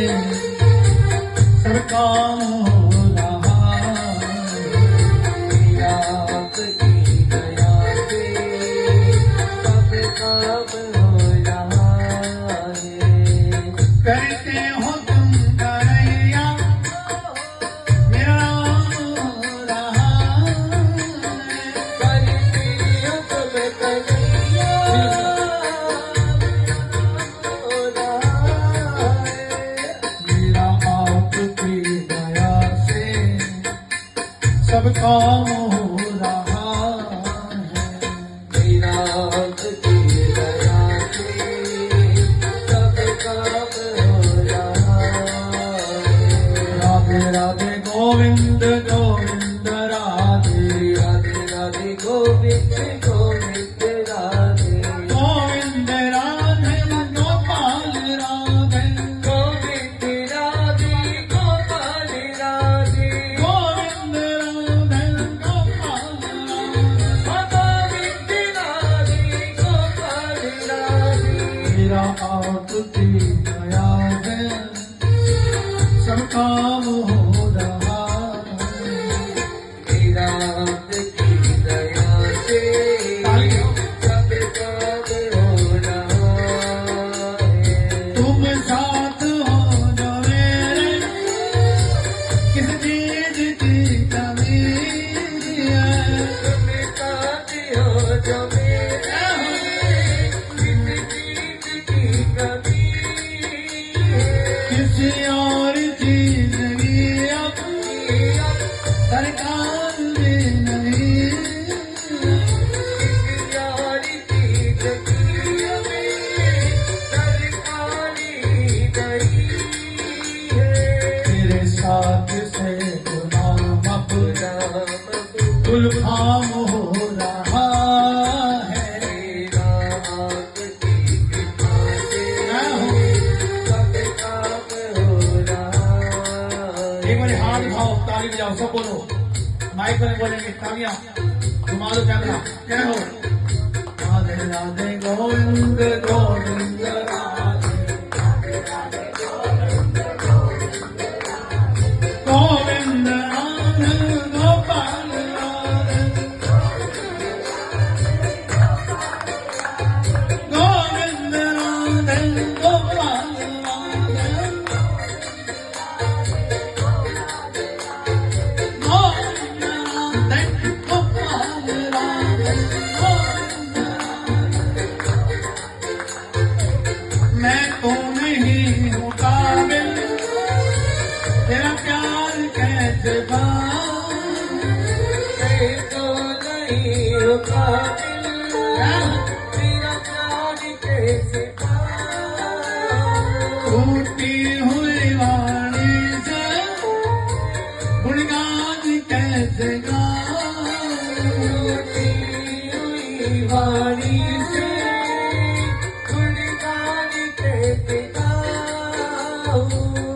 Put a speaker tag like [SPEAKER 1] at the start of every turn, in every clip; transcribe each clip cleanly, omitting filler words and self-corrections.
[SPEAKER 1] सब काम हो रहा
[SPEAKER 2] रात की दया से सब काम हो रहा है।
[SPEAKER 1] करते हो तुम करैया मेरा हो रहा
[SPEAKER 2] करते हो तुम करैया हो रहा है।
[SPEAKER 1] मेरा आपकी दया से सब काम हो रहा है।
[SPEAKER 2] मेरा आपकी दया से सब काम हो रहा है।
[SPEAKER 1] राधे राधे गोविंद गोविंद राधे
[SPEAKER 2] राधे राधे गोविंद गोविंद राधे
[SPEAKER 1] गोविंद राधे गोपाल राधे
[SPEAKER 2] गोविंद राधे गोपाल राधे
[SPEAKER 1] गोविंद राधे गोपाल राधे
[SPEAKER 2] गोविंद राधे गोपाल राधे।
[SPEAKER 1] मेरा आपकी दया है सब काम हो रहा है।
[SPEAKER 2] मेरा आपकी दया से सब काम हो रहा है।
[SPEAKER 1] तुम साथ हो जो मेरे किस चीज की कमी है।
[SPEAKER 2] तुम साथ हो जो मेरे किसी चीज की कमी है।
[SPEAKER 1] किसी और चीज की अपनी सरकार में नहीं।
[SPEAKER 2] यारी चीज की हमें सरकारी नहीं है।
[SPEAKER 1] तेरे साथ से गुलाम अब गुलफाम हो रहा है।
[SPEAKER 2] मेरा आपकी कृपा से सब काम हो रहा
[SPEAKER 1] एक बार
[SPEAKER 2] है।
[SPEAKER 1] हाथ उठाओ, ताली बजाओ, सब बोलो। माइक में बोलेंगे, तालियां घुमा दो कैमरा। क्या हो? राधे राधे गोविंद गोविंद राधे गोविंद राधे गोपाल राधे गोविंद राधे गोपाल राधे मैं तो नहीं हूँ काबिल तेरा प्यार कैसे पाऊं।
[SPEAKER 2] मैं तो नहीं हूँ काबिल तेरा प्यार कैसे पाऊं।
[SPEAKER 1] टूटी हुई वाणी से गुणगान कैसे गाऊं।
[SPEAKER 2] टूटी हुई वाणी से गुणगान कैसे गाऊं।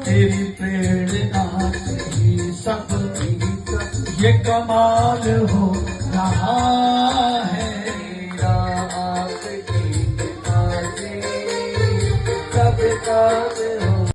[SPEAKER 1] तेरी प्रेरणा से ही सब ये कमाल हो रहा है।